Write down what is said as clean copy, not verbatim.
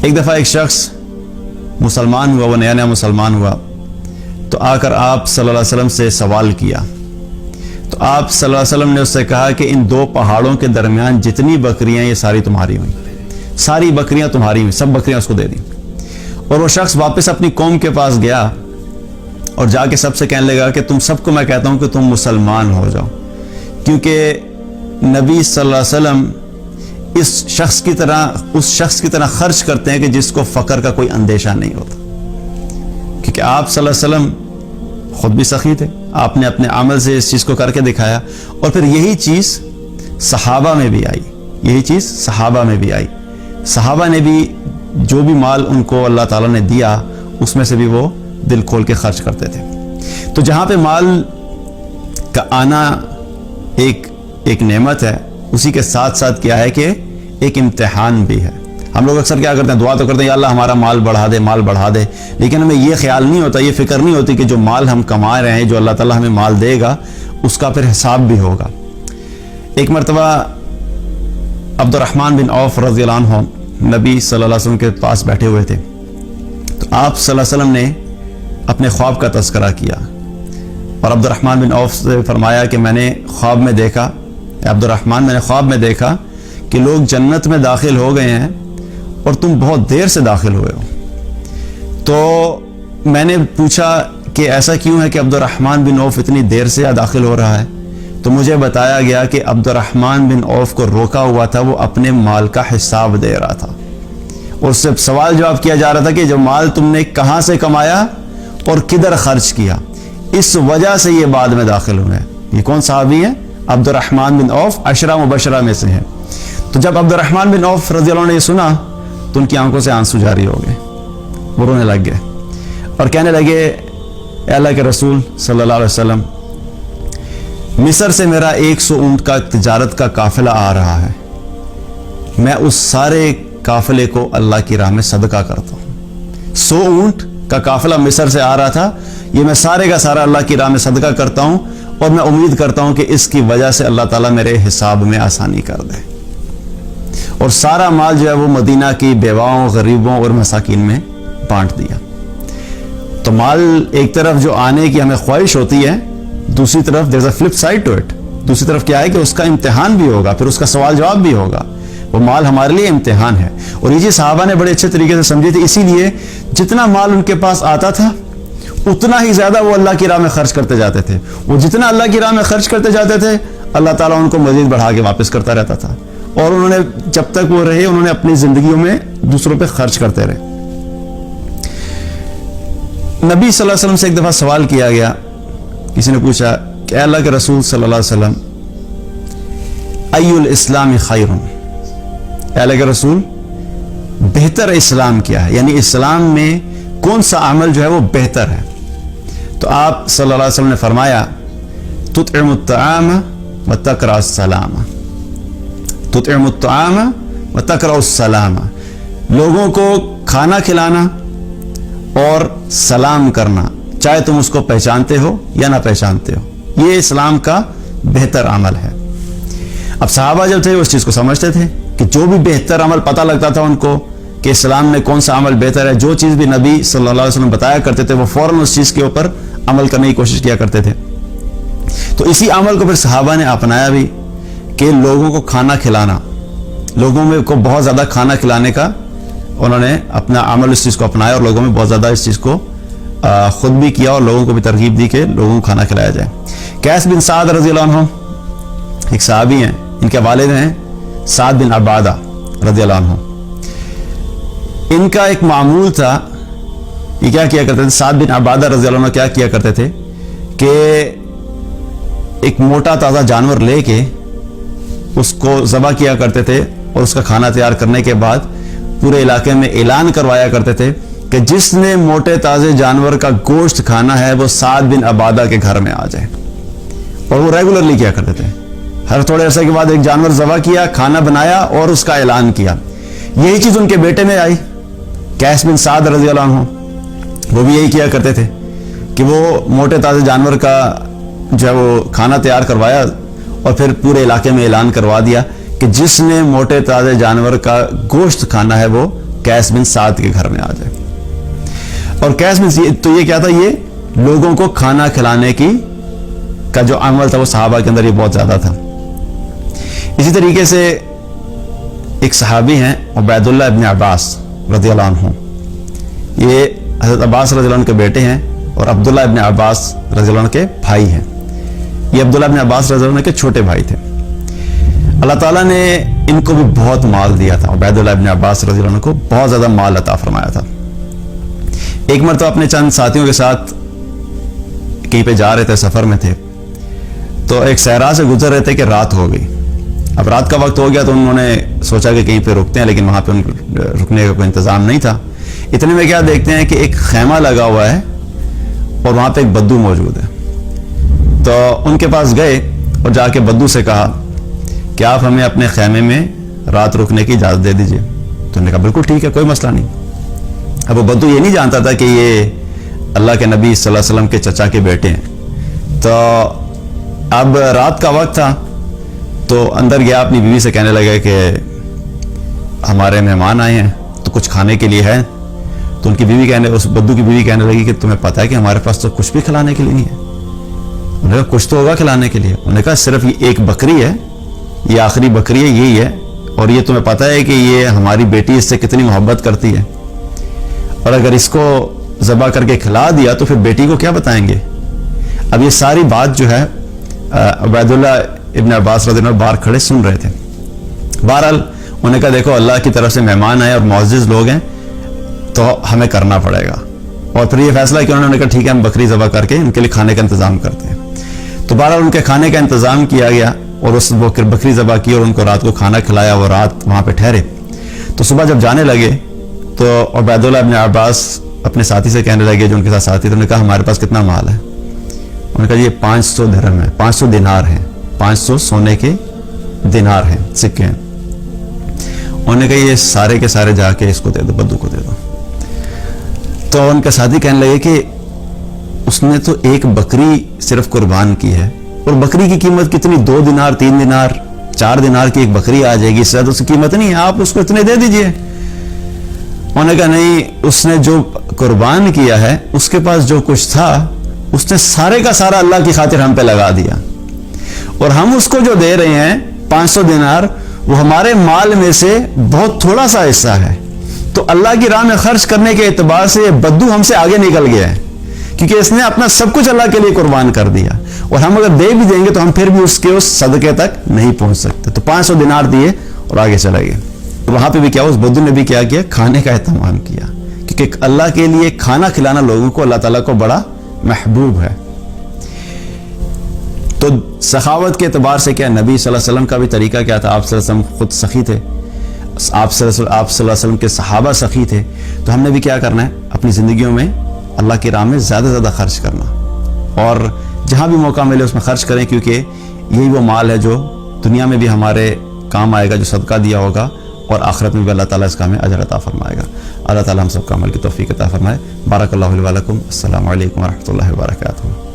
ایک دفعہ ایک شخص مسلمان ہوا، وہ نیا نیا مسلمان ہوا، تو آ کر آپ صلی اللہ علیہ وسلم سے سوال کیا. تو آپ صلی اللہ علیہ وسلم نے اس سے کہا کہ ان دو پہاڑوں کے درمیان جتنی بکریاں یہ ساری تمہاری ہوئیں، ساری بکریاں تمہاری ہوئیں، سب بکریاں اس کو دے دیں. اور وہ شخص واپس اپنی قوم کے پاس گیا اور جا کے سب سے کہنے لگا کہ تم سب کو میں کہتا ہوں کہ تم مسلمان ہو جاؤ، کیونکہ نبی صلی اللہ علیہ وسلم اس شخص کی طرح خرچ کرتے ہیں کہ جس کو فقر کا کوئی اندیشہ نہیں ہوتا. کیونکہ آپ صلی اللہ علیہ وسلم خود بھی سخی تھے، آپ نے اپنے عمل سے اس چیز کو کر کے دکھایا، اور پھر یہی چیز صحابہ میں بھی آئی، صحابہ نے بھی جو بھی مال ان کو اللہ تعالیٰ نے دیا اس میں سے بھی وہ دل کھول کے خرچ کرتے تھے. تو جہاں پہ مال کا آنا ایک نعمت ہے، اسی کے ساتھ ساتھ کیا ہے کہ ایک امتحان بھی ہے. ہم لوگ اکثر کیا کرتے ہیں، دعا تو کرتے ہیں یا اللہ ہمارا مال بڑھا دے، لیکن ہمیں یہ خیال نہیں ہوتا، یہ فکر نہیں ہوتی کہ جو مال ہم کما رہے ہیں، جو اللہ تعالیٰ ہمیں مال دے گا اس کا پھر حساب بھی ہوگا. ایک مرتبہ عبد الرحمن بن عوف رضی اللہ عنہ نبی صلی اللہ علیہ وسلم کے پاس بیٹھے ہوئے تھے، تو آپ صلی اللہ علیہ وسلم نے اپنے خواب کا تذکرہ کیا، اور عبد الرحمن بن عوف سے فرمایا کہ میں نے خواب میں دیکھا، عبد الرحمن میں نے خواب میں دیکھا کہ لوگ جنت میں داخل ہو گئے ہیں اور تم بہت دیر سے داخل ہوئے ہو. تو میں نے پوچھا کہ ایسا کیوں ہے کہ عبد الرحمن بن عوف اتنی دیر سے داخل ہو رہا ہے؟ تو مجھے بتایا گیا کہ عبد الرحمن بن عوف کو روکا ہوا تھا، وہ اپنے مال کا حساب دے رہا تھا، اور اس سے سوال جواب کیا جا رہا تھا کہ جو مال تم نے کہاں سے کمایا اور کدھر خرچ کیا، اس وجہ سے یہ بعد میں داخل ہوئے. یہ کون صحابی ہیں؟ عبد الرحمن بن عوف، عشرہ مبشرہ میں سے ہیں. تو جب عبد الرحمن بن عوف رضی اللہ عنہ نے یہ سنا تو ان کی آنکھوں سے آنسو جاری ہو گئے، وہ رونے لگ گئے اور کہنے لگے اے اللہ کے رسول صلی اللہ علیہ وسلم، مصر سے میرا 100 اونٹ کا تجارت کا قافلہ آ رہا ہے، میں اس سارے قافلے کو اللہ کی راہ میں صدقہ کرتا ہوں. 100 اونٹ کا قافلہ مصر سے آ رہا تھا، یہ میں سارے کا سارا اللہ کی راہ میں صدقہ کرتا ہوں، اور میں امید کرتا ہوں کہ اس کی وجہ سے اللہ تعالیٰ میرے حساب میں آسانی کر دے. اور سارا مال جو ہے وہ مدینہ کی بیواؤں، غریبوں اور مساکین میں بانٹ دیا. تو مال ایک طرف جو آنے کی ہمیں خواہش ہوتی ہے، دوسری طرف there's a flip side to it، دوسری طرف کیا ہے کہ اس کا امتحان بھی ہوگا، پھر اس کا سوال جواب بھی ہوگا. وہ مال ہمارے لیے امتحان ہے، اور یہ چیز صحابہ نے بڑے اچھے طریقے سے سمجھی تھی. اسی لیے جتنا مال ان کے پاس آتا تھا اتنا ہی زیادہ وہ اللہ کی راہ میں خرچ کرتے جاتے تھے. وہ جتنا اللہ کی راہ میں خرچ کرتے جاتے تھے اللہ تعالیٰ ان کو مزید بڑھا کے واپس کرتا رہتا تھا، اور انہوں نے جب تک وہ رہے انہوں نے اپنی زندگیوں میں دوسروں پہ خرچ کرتے رہے. نبی صلی اللہ علیہ وسلم سے ایک دفعہ سوال کیا گیا، کسی نے پوچھا کہ اے اللہ کے رسول صلی اللہ علیہ وسلم، ای الاسلام خیر، اے اللہ کے رسول بہتر اسلام کیا ہے، یعنی اسلام میں کون سا عمل جو ہے وہ بہتر ہے؟ تو آپ صلی اللہ علیہ وسلم نے فرمایا تطعم الطعام وتقرأ السلام، تطعم الطعام وتقرأ السلام، لوگوں کو کھانا کھلانا اور سلام کرنا، چاہے تم اس کو پہچانتے ہو یا نہ پہچانتے ہو، یہ اسلام کا بہتر عمل ہے. اب صحابہ جب تھے اس چیز کو سمجھتے تھے کہ جو بھی بہتر عمل پتہ لگتا تھا ان کو کہ اسلام میں کون سا عمل بہتر ہے، جو چیز بھی نبی صلی اللہ علیہ وسلم بتایا کرتے تھے وہ فوراً اس چیز کے اوپر عمل کرنے کی کوشش کیا کرتے تھے. تو اسی عمل کو پھر صحابہ نے اپنایا بھی کہ لوگوں کو کھانا کھلانا، لوگوں میں کو بہت زیادہ کھانا کھلانے کا انہوں نے اپنا عمل اس چیز کو اپنایا، اور لوگوں میں بہت زیادہ اس چیز کو خود بھی کیا اور لوگوں کو بھی ترغیب دی کہ لوگوں کو کھانا کھلایا جائے. قیس بن سعد رضی اللہ عنہ ایک صحابی ہیں، ان کے والد ہیں سعد بن عبادہ رضی اللہ عنہ. ان کا ایک معمول تھا، یہ کیا کیا کرتے تھے، سعد بن عبادہ رضی اللہ عنہ کیا کیا کرتے تھے کہ ایک موٹا تازہ جانور لے کے اس کو ذبح کیا کرتے تھے، اور اس کا کھانا تیار کرنے کے بعد پورے علاقے میں اعلان کروایا کرتے تھے کہ جس نے موٹے تازے جانور کا گوشت کھانا ہے وہ سعد بن عبادہ کے گھر میں آ جائے. اور وہ ریگولرلی کیا کرتے تھے، ہر تھوڑے عرصے کے بعد ایک جانور ذبح کیا، کھانا بنایا اور اس کا اعلان کیا. یہی چیز ان کے بیٹے میں آئی، قیس بن سعد رضی اللہ عنہ، وہ بھی یہی کیا کرتے تھے کہ وہ موٹے تازے جانور کا جو ہے وہ کھانا تیار کروایا اور پھر پورے علاقے میں اعلان کروا دیا کہ جس نے موٹے تازے جانور کا گوشت کھانا ہے وہ قیس بن سعد کے گھر میں آ جائے. اور قیس بن تو یہ کیا تھا, یہ لوگوں کو کھانا کھلانے کا جو عمل تھا وہ صحابہ کے اندر یہ بہت زیادہ تھا. اسی طریقے سے ایک صحابی ہیں عبید اللہ ابن عباس رضی اللہ عنہ, یہ حضرت عباس رضی اللہ عنہ کے بیٹے ہیں اور عبداللہ ابن عباس رضی اللہ عنہ کے بھائی ہیں. یہ عبداللہ ابن عباس رضی اللہ عنہ کے چھوٹے بھائی تھے. اللہ تعالیٰ نے ان کو بھی بہت مال دیا تھا. عبید اللہ ابن عباس رضی اللہ عنہ کو بہت زیادہ مال عطا فرمایا تھا. ایک مرتبہ اپنے چند ساتھیوں کے ساتھ کہیں پہ جا رہے تھے, سفر میں تھے, تو ایک صحرا سے گزر رہے تھے کہ رات ہو گئی. اب رات کا وقت ہو گیا تو انہوں نے سوچا کہ کہیں پہ رکتے ہیں, لیکن وہاں پہ رکنے کا کوئی انتظام نہیں تھا. اتنے میں کیا دیکھتے ہیں کہ ایک خیمہ لگا ہوا ہے اور وہاں پہ ایک بدو موجود ہے. تو ان کے پاس گئے اور جا کے بدو سے کہا کہ آپ ہمیں اپنے خیمے میں رات رکنے کی اجازت دے دیجئے. تو انہوں نے کہا بالکل ٹھیک ہے, کوئی مسئلہ نہیں. اب وہ بدو یہ نہیں جانتا تھا کہ یہ اللہ کے نبی صلی اللہ علیہ وسلم کے چچا کے بیٹے ہیں. تو اب رات کا وقت تھا تو اندر گیا, اپنی بیوی سے کہنے لگا کہ ہمارے مہمان آئے ہیں تو کچھ کھانے کے لیے ہے. تو ان کی بیوی اس بدو کی بیوی کہنے لگی کہ تمہیں پتہ ہے کہ ہمارے پاس تو کچھ بھی کھلانے کے لیے نہیں ہے. انہوں نے کہا کچھ تو ہوگا کھلانے کے لیے. انہوں نے کہا صرف یہ ایک بکری ہے, یہ آخری بکری ہے, یہی ہے, اور یہ تمہیں پتہ ہے کہ یہ ہماری بیٹی اس سے کتنی محبت کرتی ہے, اور اگر اس کو ذبح کر کے کھلا دیا تو پھر بیٹی کو کیا بتائیں گے. اب یہ ساری بات جو ہے عبید اللہ ابن عباس رضی اللہ عنہ باہر کھڑے سن رہے تھے. بہرحال انہوں نے کہا دیکھو اللہ کی طرف سے مہمان آئے اور معزز لوگ ہیں تو ہمیں کرنا پڑے گا. اور پھر یہ فیصلہ کیا, انہوں نے کہا ٹھیک ہے ہم بکری ذبح کر کے ان کے لیے کھانے کا انتظام کرتے ہیں. تو بہرحال ان کے کھانے کا انتظام کیا گیا اور اس بکری ذبح کی اور ان کو رات کو کھانا کھلایا, وہ رات وہاں پہ ٹھہرے. تو صبح جب جانے لگے تو عبید اللہ ابن عباس اپنے ساتھی سے کہنے لگے جو ان کے ساتھ ساتھی تھے, انہوں نے کہا ہمارے پاس کتنا مال ہے. انہوں نے کہا یہ 500 درہم ہے, 500 دینار ہیں, 500 سونے کے دینار ہیں, سکے ہیں. انہوں نے کہا یہ سارے کے سارے جا کے اس کو دے دو, بدو کو دے دو. تو ان کے ساتھی کہنے لگے کہ اس نے تو ایک بکری صرف قربان کی ہے, اور بکری کی قیمت کتنی, 2 دینار, 3 دینار, 4 دینار کی ایک بکری آ جائے گی, اس سے تو اس کی قیمت نہیں ہے, آپ اس کو اتنے دے دیجئے. انہوں نے کہا نہیں, اس نے جو قربان کیا ہے اس کے پاس جو کچھ تھا اس نے سارے کا سارا اللہ کی خاطر ہم پہ لگا دیا, اور ہم اس کو جو دے رہے ہیں 500 دینار وہ ہمارے مال میں سے بہت تھوڑا سا حصہ ہے. تو اللہ کی راہ میں خرچ کرنے کے اعتبار سے یہ بدو ہم سے آگے نکل گیا ہے, کیونکہ اس نے اپنا سب کچھ اللہ کے لیے قربان کر دیا, اور ہم اگر دے بھی دیں گے تو ہم پھر بھی اس کے اس صدقے تک نہیں پہنچ سکتے. تو 500 دینار دیے اور آگے چلے گئے. وہاں پہ بھی کیا, اس بدو نے بھی کیا کیا, کھانے کا اہتمام کیا, کیونکہ اللہ کے لیے کھانا کھلانا لوگوں کو اللہ تعالیٰ کو بڑا محبوب ہے. تو سخاوت کے اعتبار سے کیا, نبی صلی اللہ علیہ وسلم کا بھی طریقہ کیا تھا, آپ صلی اللہ علیہ وسلم خود سخی تھے, آپ صلی اللہ علیہ وسلم کے صحابہ سخی تھے. تو ہم نے بھی کیا کرنا ہے, اپنی زندگیوں میں اللہ کی راہ میں زیادہ سے زیادہ خرچ کرنا, اور جہاں بھی موقع ملے اس میں خرچ کریں, کیونکہ یہی وہ مال ہے جو دنیا میں بھی ہمارے کام آئے گا, جو صدقہ دیا ہوگا, اور آخرت میں بھی اللہ تعالیٰ اس کا ہمیں اجر عطا فرمائے گا. اللہ تعالیٰ ہم سب کا عمل کی توفیق عطا فرمائے. بارک اللہ علیہ ولکم. السلام علیکم ورحمۃ اللہ وبرکاتہ.